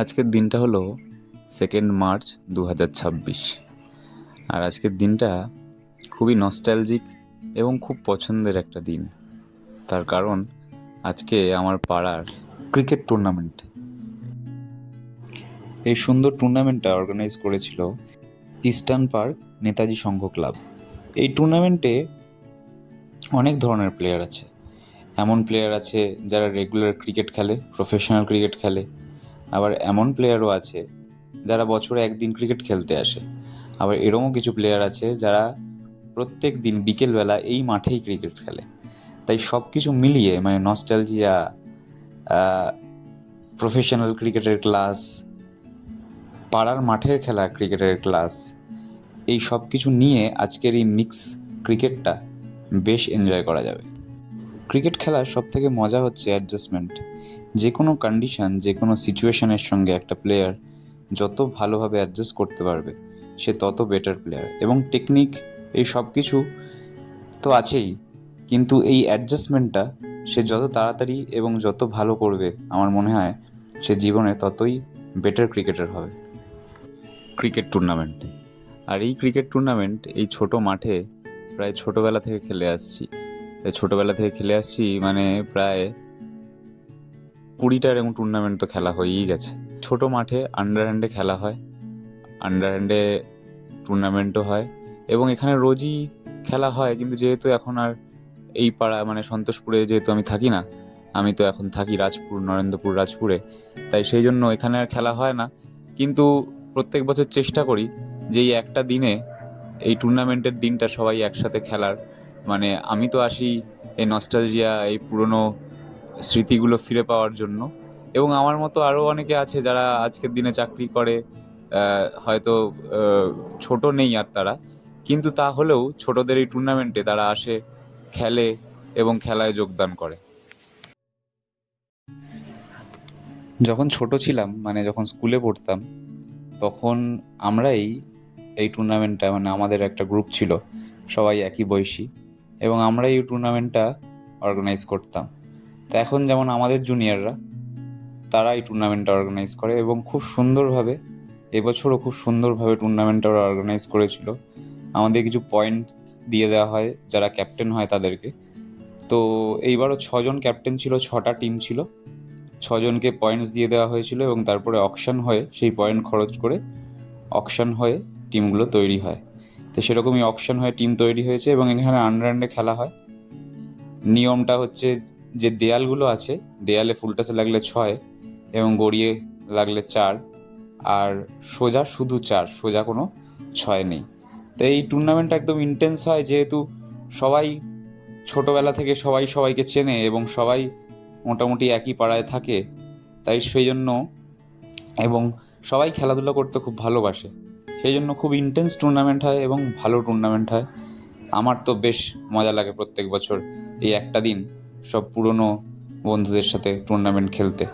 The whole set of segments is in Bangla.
আজকের দিনটা হলো 2 মার্চ 2026। আর আজকের দিনটা খুবই নস্টালজিক এবং খুব পছন্দের একটা দিন। তার কারণ আজকে আমার পাড়ার ক্রিকেট টুর্নামেন্ট। এই সুন্দর টুর্নামেন্টটা অর্গানাইজ করেছিল ইস্টার্ন পার্ক নেতাজি সংঘ ক্লাব। এই টুর্নামেন্টে অনেক ধরনের প্লেয়ার আছে। এমন প্লেয়ার আছে যারা রেগুলার ক্রিকেট খেলে, প্রফেশনাল ক্রিকেট খেলে। আবার এমন প্লেয়ারও আছে যারা বছরে একদিন ক্রিকেট খেলতে আসে। আবার এরকমও কিছু প্লেয়ার আছে যারা প্রত্যেক দিন বিকেলবেলা এই মাঠেই ক্রিকেট খেলে। তাই সব কিছু মিলিয়ে মানে নস্টালজিয়া, প্রফেশনাল ক্রিকেটের ক্লাস, পাড়ার মাঠের খেলা ক্রিকেটের ক্লাস, এই সব কিছু নিয়ে আজকের এই মিক্স ক্রিকেটটা বেশ এনজয় করা যাবে। ক্রিকেট খেলার সবথেকে মজা হচ্ছে অ্যাডজাস্টমেন্ট। যে কোনো কন্ডিশন, যে কোনো সিচুয়েশনের সঙ্গে একটা প্লেয়ার যত ভালোভাবে অ্যাডজাস্ট করতে পারবে সে তত বেটার প্লেয়ার। এবং টেকনিক এই সব কিছু তো আছেই, কিন্তু এই অ্যাডজাস্টমেন্টটা সে যত তাড়াতাড়ি এবং যত ভালো করবে আমার মনে হয় সে জীবনে ততই বেটার ক্রিকেটার হবে। ক্রিকেট টুর্নামেন্ট, আর এই ক্রিকেট টুর্নামেন্ট এই ছোট মাঠে প্রায় ছোটোবেলা থেকে খেলে আসছি। তাই ছোটোবেলা থেকে খেলে আসছি মানে প্রায় 20টা এরকম টুর্নামেন্ট তো খেলা হয়েই গেছে। ছোট মাঠে আন্ডার হ্যান্ডে খেলা হয়, আন্ডার হ্যান্ডে টুর্নামেন্টও হয় এবং এখানে রোজই খেলা হয়। কিন্তু যেহেতু এখন আর এই পাড়া মানে সন্তোষপুরে যেহেতু আমি থাকি না, আমি তো এখন থাকি রাজপুর, নরেন্দ্রপুর রাজপুরে, তাই সেই জন্য এখানে আর খেলা হয় না। কিন্তু প্রত্যেক বছর চেষ্টা করি যে এই একটা দিনে, এই টুর্নামেন্টের দিনটা সবাই একসাথে খেলার। মানে আমি তো আসি এই নস্টালজিয়া, এই পুরনো স্মৃতিগুলো ফিরে পাওয়ার জন্য। এবং আমার মতো আরও অনেকে আছে যারা আজকের দিনে চাকরি করে, হয়তো ছোট নেই আর তারা, কিন্তু তা হলেও ছোটদের এই টুর্নামেন্টে তারা আসে, খেলে এবং খেলায় যোগদান করে। যখন ছোট ছিলাম মানে যখন স্কুলে পড়তাম তখন আমরাই এই টুর্নামেন্টটা মানে আমাদের একটা গ্রুপ ছিল, সবাই একই বয়সী, এবং আমরাই এই টুর্নামেন্টটা অর্গানাইজ করতাম। তো এখন যেমন আমাদের জুনিয়ররা তারা এই টুর্নামেন্টটা অর্গানাইজ করে এবং খুব সুন্দরভাবে, এবছরও খুব সুন্দরভাবে টুর্নামেন্টটা ওরা অর্গানাইজ করেছিল। আমাদের কিছু পয়েন্ট দিয়ে দেওয়া হয় যারা ক্যাপ্টেন হয় তাদেরকে। তো এইবারও 6জন ক্যাপ্টেন ছিল, 6টা টিম ছিল, 6জনকে পয়েন্টস দিয়ে দেওয়া হয়েছিল এবং তারপরে অকশন হয়ে সেই পয়েন্ট খরচ করে অকশন হয়ে টিমগুলো তৈরি হয়। তো সেরকমই অকশন হয়ে টিম তৈরি হয়েছে এবং এখানে আন্ডারহ্যান্ডে খেলা হয়। নিয়মটা হচ্ছে যে দেয়ালগুলো আছে, দেয়ালে ফুলটাসে লাগলে 6 এবং গড়িয়ে লাগলে 4, আর সোজা শুধু 4, সোজা কোনো 6 নেই। তো এই টুর্নামেন্টটা একদম ইন্টেন্স হয় যেহেতু সবাই ছোটবেলা থেকে সবাই সবাইকে চেনে এবং সবাই মোটামুটি একই পাড়ায় থাকে, তাই সেই জন্য, এবং সবাই খেলাধুলা করতে খুব ভালোবাসে, সেই জন্য খুব ইন্টেন্স টুর্নামেন্ট হয় এবং ভালো টুর্নামেন্ট হয়। আমার তো বেশ মজা লাগে প্রত্যেক বছর এই একটা দিন সব পুরনো বন্ধুদের সাথে টুর্নামেন্ট খেলতে,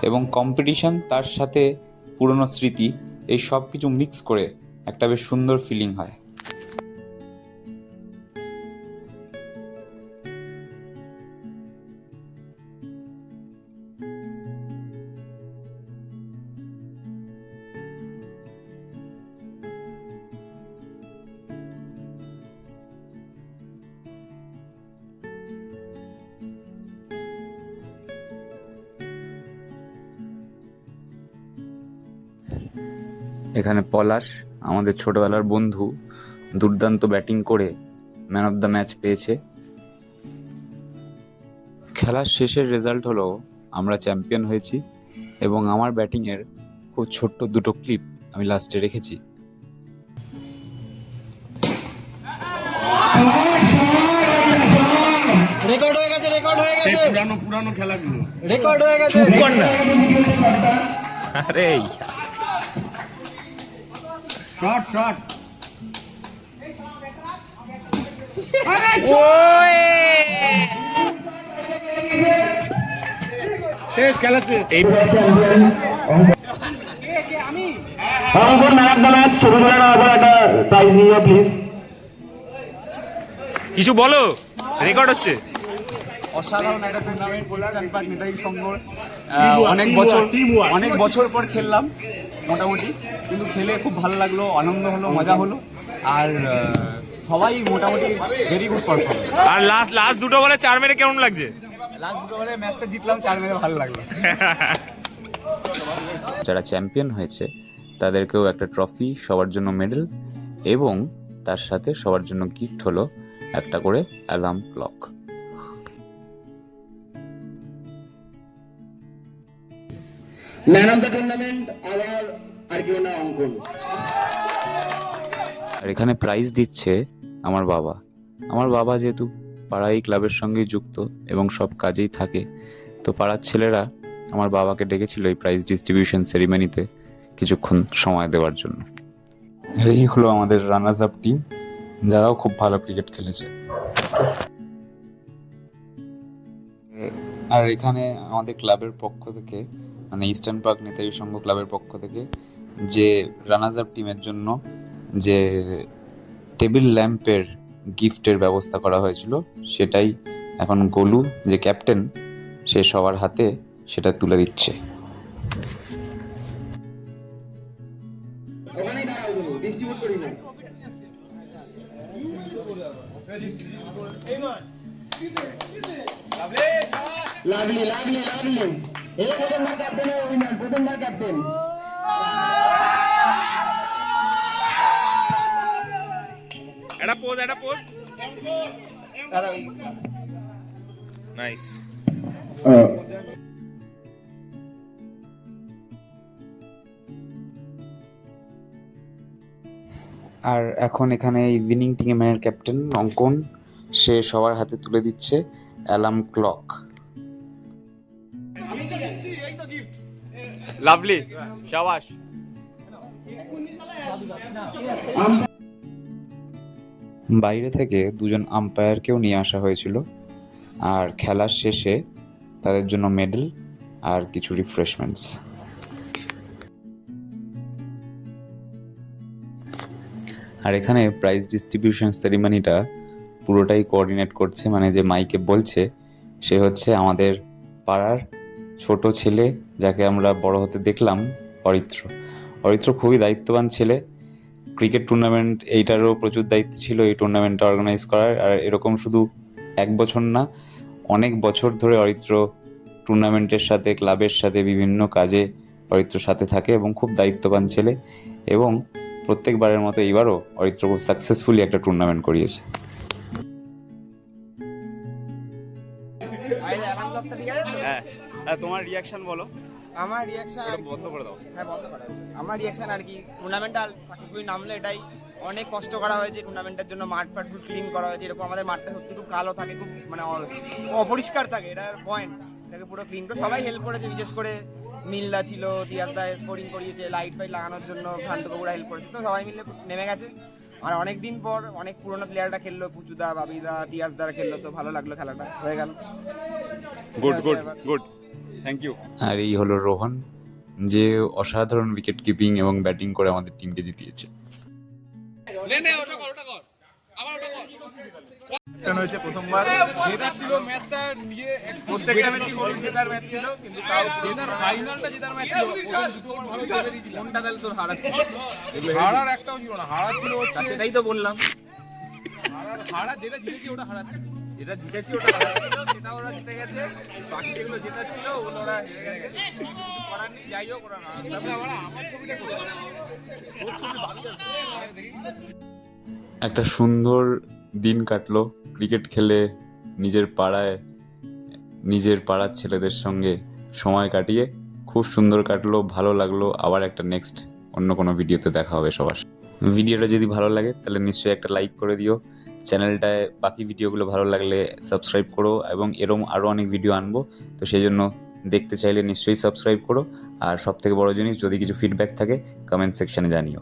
এবং কম্পিটিশন তার সাথে পুরনো স্মৃতি, এই সব কিছু মিক্স করে একটা বেশ সুন্দর ফিলিং হয়। এখানে পলাশ, আমাদের ছোটবেলার বন্ধু, দুর্দান্ত ব্যাটিং করে ম্যান অফ দ্য ম্যাচ পেয়েছে। খেলার শেষের রেজাল্ট হলো আমরা চ্যাম্পিয়ন হয়েছি এবং আমার ব্যাটিংয়ের খুব ছোট্ট দুটো ক্লিপ আমি লাস্টে রেখেছি। রেকর্ড হয়ে গেছে, রেকর্ড হয়ে গেছে, পুরানো পুরানো খেলাগুলো রেকর্ড হয়ে গেছে। আরে শট শট শেষ, খেলা শেষ। কিছু বলো, রেকর্ড হচ্ছে। অসাধারণ একটা টুর্নামেন্ট ইস্টার্ন পার্ক নেতাজি সংঘ Teamwork, teamwork. অনেক বছর পর খেললাম মোটামুটি, কিন্তু খেলে খুব ভালো লাগলো, আনন্দ হলো, মজা হলো, আর সবাই মোটামুটি ভেরি গুড পারফরমেন্স। আর লাস্ট দুটো বলে 4 মেরে কেমন লাগছে? লাস্ট দুটো বলে ম্যাচটা জিতলাম, 4 মেরে ভালো লাগলো। যারা চ্যাম্পিয়ন হয়েছে তাদেরকেও একটা ট্রফি, সবার জন্য মেডেল এবং তার সাথে সবার জন্য গিফট হলো একটা করে alarm clock. Man of the tournament আবার আর কেউ না, অঙ্কন। আর এখানে প্রাইজ দিচ্ছে আমার বাবা। আমার বাবা যেহেতু পাড়াই ক্লাবের সঙ্গে যুক্ত এবং সব কাজেই থাকে, তো পাড়ার ছেলেরা আমার বাবাকে ডেকেছিল এই প্রাইজ ডিস্ট্রিবিউশন সেরিমনিতে কিছুক্ষণ সময় দেওয়ার জন্য। এই হলো আমাদের রানার্স আপ টিম, যারাও খুব ভালো ক্রিকেট খেলেছে। আর এখানে আমাদের ক্লাবের পক্ষ থেকে, মানে ইস্টার্ন পার্ক নেতাজি সংঘ ক্লাবের পক্ষ থেকে যে রানার্স আপ টিমের জন্য যে টেবিল ল্যাম্পের গিফটের ব্যবস্থা করা হয়েছিল, সেটাই এখন গোলু যে ক্যাপ্টেন, সে সবার হাতে সেটা তুলে দিচ্ছে। ওখানেই দাঁড়াও, তুমি ডিস্ট্রিবিউট করি না। লাভলি লাভলি লাভলি, এই প্রথমবার ক্যাপ্টেন অভিমান, প্রথমবার ক্যাপ্টেন। একটা পোজ নাইস। আর এখন এখানে ইভিনিং টিমের ক্যাপ্টেন অঙ্কন, সে সবার হাতে তুলে দিচ্ছে অ্যালার্ম ক্লক। লাভলি, শাবাশ। বাইরে থেকে দুজন আম্পায়ারকেও নিয়ে আসা হয়েছিল, আর খেলার শেষে তাদের জন্য মেডেল আর কিছু রিফ্রেশমেন্টস। আর এখানে প্রাইজ ডিস্ট্রিবিউশন সেরিমনিটা পুরোটাই কোঅর্ডিনেট করছে, মানে যে মাইকে বলছে, সে হচ্ছে আমাদের পাড়ার ছোট ছেলে, যাকে আমরা বড় হতে দেখলাম, অরিত্র। অরিত্র খুবই দায়িত্ববান ছেলে। ক্রিকেট টুর্নামেন্ট এইটারও প্রচুর দায়িত্ব ছিল, এই টুর্নামেন্টটা অর্গানাইজ করার। আর এরকম শুধু এক বছর না, অনেক বছর ধরে অরিত্র টুর্নামেন্টের সাথে, ক্লাবের সাথে বিভিন্ন কাজে অরিত্রর সাথে থাকে এবং খুব দায়িত্ববান ছেলে। এবং প্রত্যেকবারের মতো এইবারও অরিত্র খুব সাকসেসফুলি একটা টুর্নামেন্ট করিয়েছে। হ্যাঁ, তোমার রিয়াকশন বলো। আমার রিয়াকশন বন্ধ করে দাও। হ্যাঁ, বন্ধ করা আছে। আমার রিয়াকশন আর কি, টুর্নামেন্টটা সাকসেসফুলি নামলো এটাই। অনেক কষ্ট করা হয়েছে টুর্নামেন্টের জন্য, মাঠ ফাট ফুল ক্লিন করা হয়েছে। এরকম আমাদের মাঠটা সত্যি খুব কালো থাকে, খুব মানে অপরিষ্কার থাকে, এটার পয়েন্ট। এটাকে পুরো ক্লিন করে সবাই হেল্প করেছে, বিশেষ করে নীলদা ছিল, তিয়াসদা স্কোরিং করিয়েছে, লাইট ফাইট লাগানোর জন্য শান্ত কাকুরা হেল্প করেছে। তো সবাই মিলে নেমে গেছে। আর অনেক দিন পর অনেক পুরোনো প্লেয়াররা খেললো, পুচুদা, বাবিদা, তিয়াসদারা খেললো, তো ভালো লাগলো, খেলাটা হয়ে গেল। Good, thank you. আর এই হলো রোহন, যে অসাধারণ উইকেট কিপিং এবং ব্যাটিং করে আমাদের টিমকে জিতিয়েছে। হয়েছে প্রথমবার জেতার ছিল ম্যাচটা, নিয়ে প্রত্যেকটা ম্যাচই জেতার ম্যাচ ছিল, কিন্তু তাও জেতার ফাইনালটা জেতার ম্যাচ ছিল। প্রথম দুটো ওভার ভালো ছেড়ে দিয়েছিলাম, কোনটা তাহলে তোর হারাচ্ছিল? হারার একটাও ছিল না, হারার ছিল হচ্ছে, সেটাই তো বললাম, হারা যেটা জিতেছি ওটা হারাচ্ছিল, যেটা জিতেছি ওটা হারাচ্ছিল, সেটা ওরা জিতে গেছে। বাকি যেগুলো জেতার ছিল ওগুলো ওরা হেরে গেছে, কিছু করার নেই। যাই হোক, ওরা না, তারপরে আবার আমার ছবিটা কোথায়, তোর ছবি বাকি দেখি। একটা সুন্দর দিন কাটলো ক্রিকেট খেলে, নিজের পাড়ায়, নিজের পাড়ার ছেলেদের সঙ্গে সময় কাটিয়ে খুব সুন্দর কাটলো, ভালো লাগলো। আবার একটা নেক্সট অন্য কোনো ভিডিওতে দেখা হবে সবার। ভিডিওটা যদি ভালো লাগে তাহলে নিশ্চয়ই একটা লাইক করে দিও। চ্যানেলটায় বাকি ভিডিওগুলো ভালো লাগলে সাবস্ক্রাইব করো, এবং এরম আরও অনেক ভিডিও আনবো, তো সেই জন্য দেখতে চাইলে নিশ্চয়ই সাবস্ক্রাইব করো। আর সবথেকে বড় জিনিস, যদি কিছু ফিডব্যাক থাকে কমেন্ট সেকশনে জানিও।